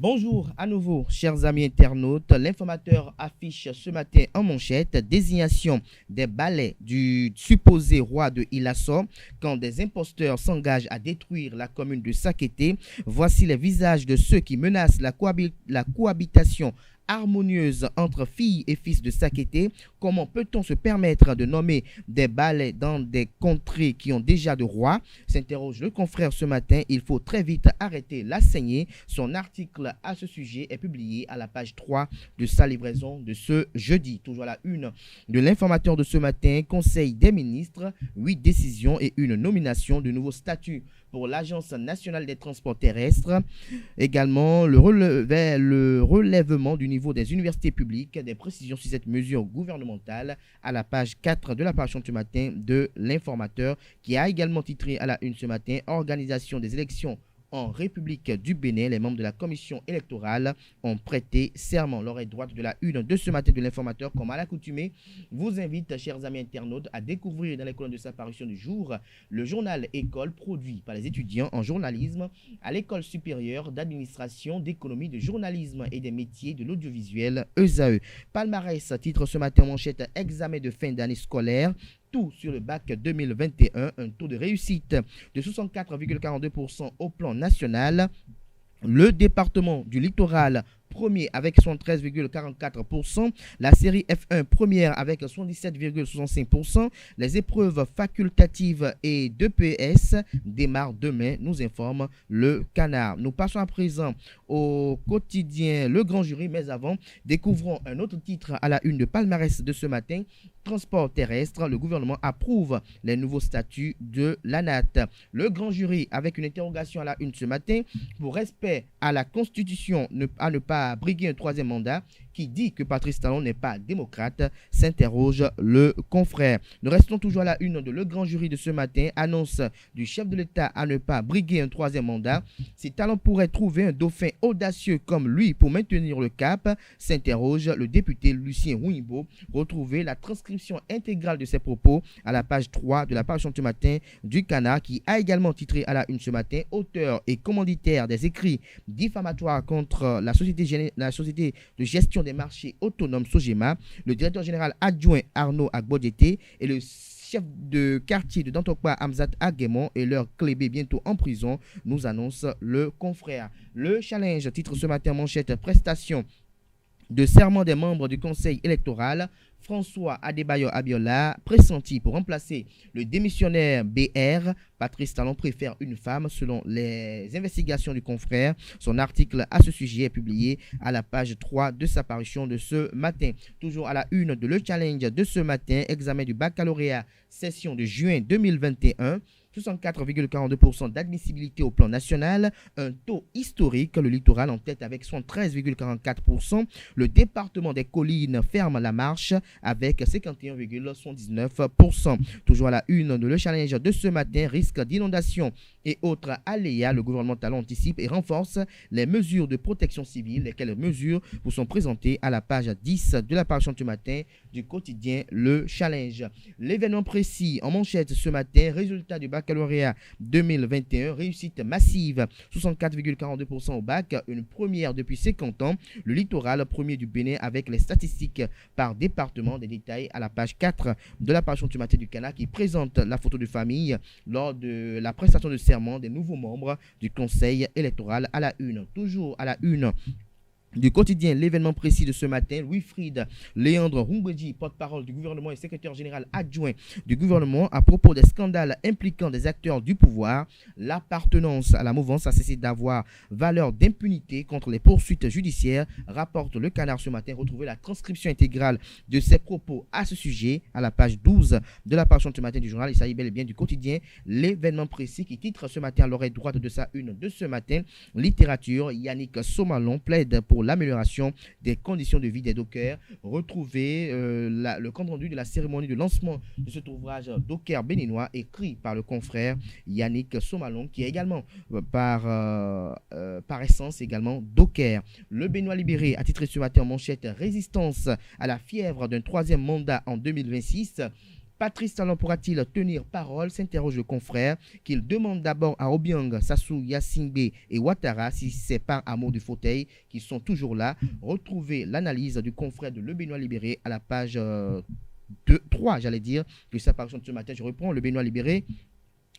Bonjour à nouveau, chers amis internautes. L'informateur affiche ce matin en manchette désignation des balais du supposé roi de Ilasso quand des imposteurs s'engagent à détruire la commune de Sakété. Voici les visages de ceux qui menacent la cohabitation harmonieuse entre filles et fils de Sakété. Comment peut-on se permettre de nommer des balais dans des contrées qui ont déjà de rois? S'interroge le confrère ce matin. Il faut très vite arrêter la saignée. Son article à ce sujet est publié à la page 3 de sa livraison de ce jeudi. Toujours à la une de l'informateur de ce matin, Conseil des ministres, 8 décisions et une nomination de nouveaux statuts pour l'Agence nationale des transports terrestres. Également, le relèvement du niveau des universités publiques, des précisions sur cette mesure gouvernementale à la page 4 de la page ce matin de l'informateur, qui a également titré à la une ce matin « Organisation des élections en République du Bénin, les membres de la commission électorale ont prêté serment. » L'oreille droite de la une de ce matin de l'informateur, comme à l'accoutumée, vous invite, chers amis internautes, à découvrir dans les colonnes de sa parution du jour le journal École produit par les étudiants en journalisme à l'École supérieure d'administration, d'économie, de journalisme et des métiers de l'audiovisuel ESAE. Palmarès titre ce matin en manchette examen de fin d'année scolaire. Tout sur le bac 2021, un taux de réussite de 64,42% au plan national. Le département du littoral premier avec 73,44%, la série F1 première avec 77,65%, les épreuves facultatives et d'EPS démarrent demain, nous informe le Canard. Nous passons à présent au quotidien Le Grand Jury, mais avant, découvrons un autre titre à la une de palmarès de ce matin. Transport terrestre, le gouvernement approuve les nouveaux statuts de l'ANAT. Le Grand Jury avec une interrogation à la une ce matin pour respect à la Constitution, à ne pas briguer un troisième mandat. Qui dit que Patrice Talon n'est pas démocrate, s'interroge le confrère. Nous restons toujours à la une de Le Grand Jury de ce matin. Annonce du chef de l'État à ne pas briguer un troisième mandat. Si Talon pourrait trouver un dauphin audacieux comme lui pour maintenir le cap, s'interroge le député Lucien Rouimbaud. Retrouvez la transcription intégrale de ses propos à la page 3 de la page ce matin du Canard, qui a également titré à la une ce matin auteur et commanditaire des écrits diffamatoires contre la société de gestion des marchés autonomes Sogema, le directeur général adjoint Arnaud Agbodjete et le chef de quartier de Dantokpa Hamzat Aguemon et leur clébé bientôt en prison, nous annonce le confrère. Le challenge titre ce matin manchette prestation de serment des membres du conseil électoral. François Adebayo Abiola, pressenti pour remplacer le démissionnaire BR. Patrice Talon préfère une femme selon les investigations du confrère. Son article à ce sujet est publié à la page 3 de sa parution de ce matin. Toujours à la une de Le Challenge de ce matin, examen du baccalauréat session de juin 2021. 64,42% d'admissibilité au plan national, un taux historique, le littoral en tête avec 13,44%, le département des collines ferme la marche avec 51,79%. Toujours à la une de Le Challenge de ce matin, risque d'inondation et autres aléas, le gouvernement Talon anticipe et renforce les mesures de protection civile. Lesquelles mesures vous sont présentées à la page 10 de la page ce matin du quotidien Le Challenge. L'événement précis en manchette ce matin, résultat du baccalauréat 2021, réussite massive, 64,42% au bac, une première depuis 50 ans. Le littoral premier du Bénin avec les statistiques par département, des détails à la page 4 de la page du matin du Canard, qui présente la photo de famille lors de la prestation de serment des nouveaux membres du conseil électoral à la une. Toujours à la une du quotidien L'événement précis de ce matin, Louis-Fried Léandre Rumbedji, porte-parole du gouvernement et secrétaire général adjoint du gouvernement à propos des scandales impliquant des acteurs du pouvoir. L'appartenance à la mouvance a cessé d'avoir valeur d'impunité contre les poursuites judiciaires, rapporte le Canard ce matin. Retrouvez la transcription intégrale de ses propos à ce sujet à la page 12 de la page ce matin du journal. Il s'agit bel et bien du quotidien L'événement précis, qui titre ce matin à l'oreille droite de sa une de ce matin, littérature. Yannick Somalon plaide pour l'amélioration des conditions de vie des dockers. Retrouvez le compte rendu de la cérémonie de lancement de cet ouvrage docker béninois écrit par le confrère Yannick Somalon, qui est également par essence également docker. Le Béninois libéré a titré ce matin en manchette résistance à la fièvre d'un troisième mandat en 2026. Patrice Talon pourra-t-il tenir parole, s'interroge le confrère, qu'il demande d'abord à Obiang, Sassou, Yassingbe et Ouattara si c'est par amour du fauteuil qui sont toujours là. Retrouvez l'analyse du confrère de Le Béninois Libéré à la page 3, j'allais dire, de sa parution de ce matin. Je reprends Le Béninois Libéré.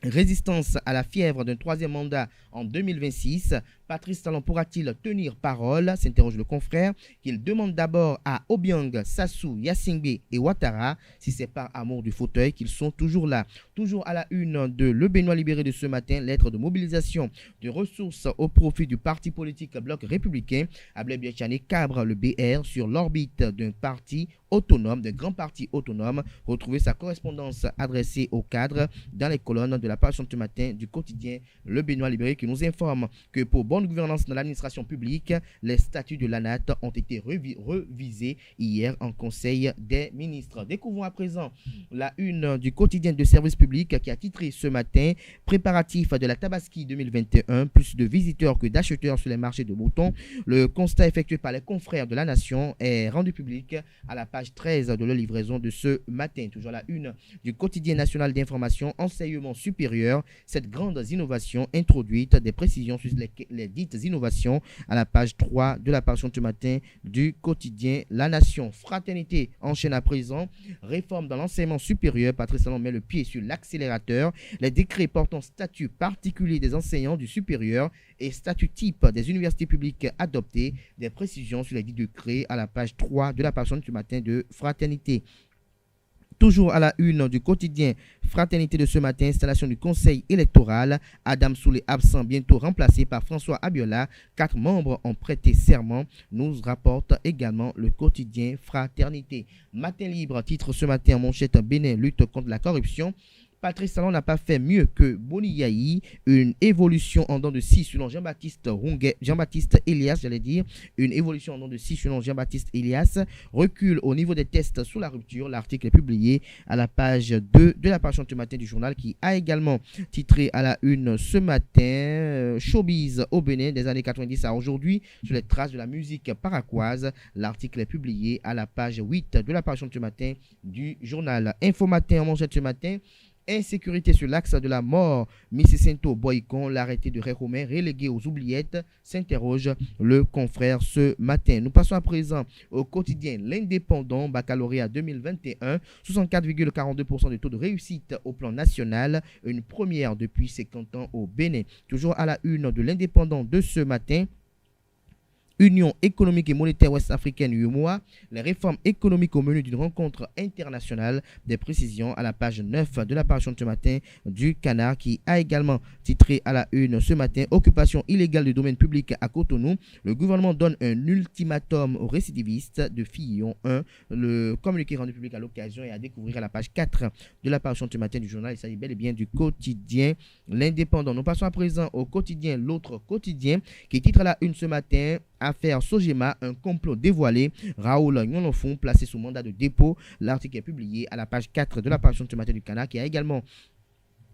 Résistance à la fièvre d'un troisième mandat en 2026. Patrice Talon pourra-t-il tenir parole, s'interroge le confrère, qu'il demande d'abord à Obiang, Sassou, Yassingbe et Ouattara si c'est par amour du fauteuil qu'ils sont toujours là. Toujours à la une de Le Béninois Libéré de ce matin, lettre de mobilisation de ressources au profit du parti politique Bloc républicain. Ablé Biachane cabre le BR sur l'orbite d'un parti autonome, d'un grand parti autonome. Retrouvez sa correspondance adressée aux cadres dans les colonnes de la page de ce matin du quotidien Le Béninois Libéré qui nous informe que pour bonne gouvernance dans l'administration publique, les statuts de l'ANAT ont été revisés hier en Conseil des ministres. Découvrons à présent la une du quotidien de service public qui a titré ce matin « Préparatifs de la Tabaski 2021, plus de visiteurs que d'acheteurs sur les marchés de moutons ». Le constat effectué par les confrères de la Nation est rendu public à la page 13 de la livraison de ce matin. Toujours la une du quotidien national d'information enseignement supérieur, cette grande innovation introduite, des précisions sur les dites innovations à la page 3 de la parution de ce matin du quotidien La Nation. Fraternité enchaîne à présent, réforme dans l'enseignement supérieur. Patrice Talon met le pied sur l'accélérateur. Les décrets portant statut particulier des enseignants du supérieur et statut type des universités publiques adoptés, des précisions sur les dits décrets à la page 3 de la parution de ce matin de Fraternité. Toujours à la une du quotidien Fraternité de ce matin, installation du conseil électoral. Adam Soulé absent, bientôt remplacé par François Abiola. 4 membres ont prêté serment, nous rapporte également le quotidien Fraternité. Matin libre, titre ce matin en manchette Bénin, lutte contre la corruption. Patrice Talon n'a pas fait mieux que Boni Yahi, une évolution en dents de scie selon Jean-Baptiste Elias, une évolution en dents de scie selon Jean-Baptiste Elias, recule au niveau des tests sous la rupture. L'article est publié à la page 2 de la page ce matin du journal qui a également titré à la une ce matin Showbiz au Bénin des années 90 à aujourd'hui sur les traces de la musique paraquoise. L'article est publié à la page 8 de la page ce matin du journal. Info Matin en manchette ce matin. Insécurité sur l'axe de la mort, Mississinto Boycon, l'arrêté de Réromain relégué aux oubliettes, s'interroge le confrère ce matin. Nous passons à présent au quotidien L'Indépendant, baccalauréat 2021, 64,42% de taux de réussite au plan national, une première depuis 50 ans au Bénin. Toujours à la une de L'Indépendant de ce matin. Union économique et monétaire ouest-africaine UEMOA, les réformes économiques au menu d'une rencontre internationale, des précisions à la page 9 de la parution de ce matin du Canard qui a également titré à la une ce matin occupation illégale du domaine public à Cotonou. Le gouvernement donne un ultimatum aux récidivistes de Fillon 1. Le communiqué rendu public à l'occasion est à découvrir à la page 4 de la parution de ce matin du journal. Il s'agit bel et bien du quotidien L'Indépendant. Nous passons à présent au quotidien L'Autre Quotidien qui titre à la une ce matin Affaire Sogema, un complot dévoilé. Raoul Nyonofon placé sous mandat de dépôt. L'article est publié à la page 4 de la parution de ce matin du Canard qui a également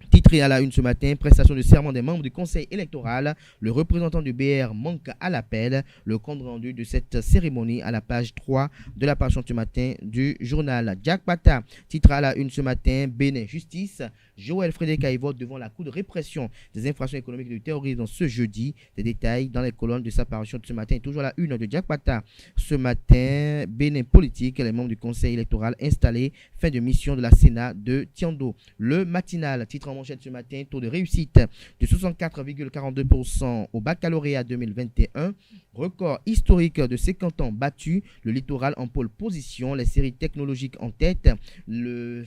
titré à la une ce matin, prestation de serment des membres du conseil électoral. Le représentant du BR manque à l'appel. Le compte rendu de cette cérémonie à la page 3 de la parution ce matin du journal. Jack Pata titre à la une ce matin, Bénin Justice. Joël Frédéric vote devant la Cour de répression des infractions économiques et du terrorisme ce jeudi. Des détails dans les colonnes de sa parution de ce matin. Toujours la une de Jack Pata ce matin, Bénin politique, les membres du conseil électoral installés, fin de mission de la Sénat de Tiando. Le matinal titre en manchette ce matin, taux de réussite de 64,42% au baccalauréat 2021, record historique de 50 ans battu, le littoral en pôle position, les séries technologiques en tête, le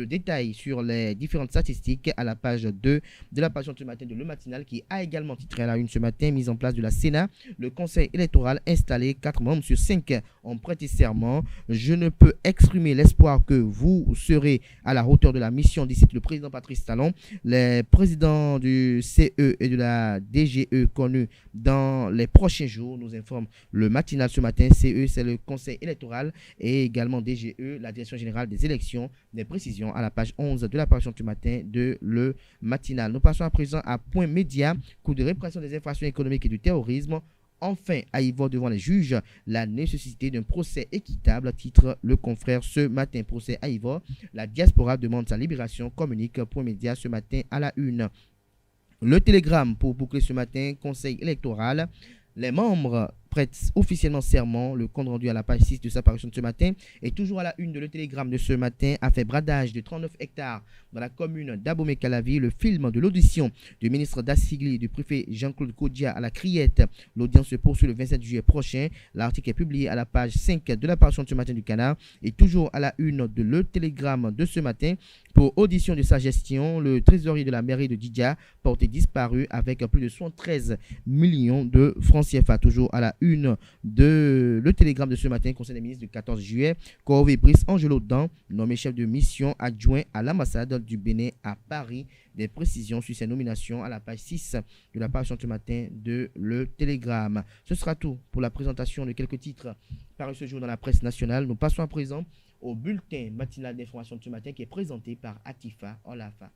détail sur les différentes statistiques à la page 2 de la page de ce matin de Le Matinal qui a également titré à la une ce matin, mise en place de la Sénat, le conseil électoral installé, 4 membres sur 5 ont prêté serment. Je ne peux exprimer l'espoir que vous serez à la hauteur de la mission, d'ici le président Patrice Talon. Les présidents du CE et de la DGE connus dans les prochains jours, nous informe Le Matinal ce matin. CE, c'est le conseil électoral et également DGE, la direction générale des élections. Des précisions à la page 11 de la parution du matin de Le Matinal. Nous passons à présent à Point Média, coup de répression des infractions économiques et du terrorisme. enfin à y voir devant les juges la nécessité d'un procès équitable, titre le confrère ce matin. Procès à y voir, la diaspora demande sa libération, communique pour média ce matin à la une. Le Télégramme pour boucler ce matin, conseil électoral. Les membres prêtent officiellement serment. Le compte rendu à la page 6 de sa parution de ce matin est toujours à la une de Le Télégramme de ce matin. A fait bradage de 39 hectares dans la commune d'Abomey-Calavi. Le film de l'audition du ministre Dassigli et du préfet Jean-Claude Kodia à la Criette. L'audience se poursuit le 27 juillet prochain. L'article est publié à la page 5 de la parution de ce matin du Canard et toujours à la une de Le Télégramme de ce matin. Pour audition de sa gestion, le trésorier de la mairie de Didia porté disparu avec plus de 73 millions de francs CFA. Toujours à la une de Le Télégramme de ce matin, Conseil des ministres du 14 juillet. Corvé Brice Angelo Dan, nommé chef de mission adjoint à l'ambassade du Bénin à Paris. Des précisions sur ses nominations à la page 6 de la parution de ce matin de Le Télégramme. Ce sera tout pour la présentation de quelques titres parus ce jour dans la presse nationale. Nous passons à présent au bulletin matinal d'information de ce matin qui est présenté par Atifa Olafa.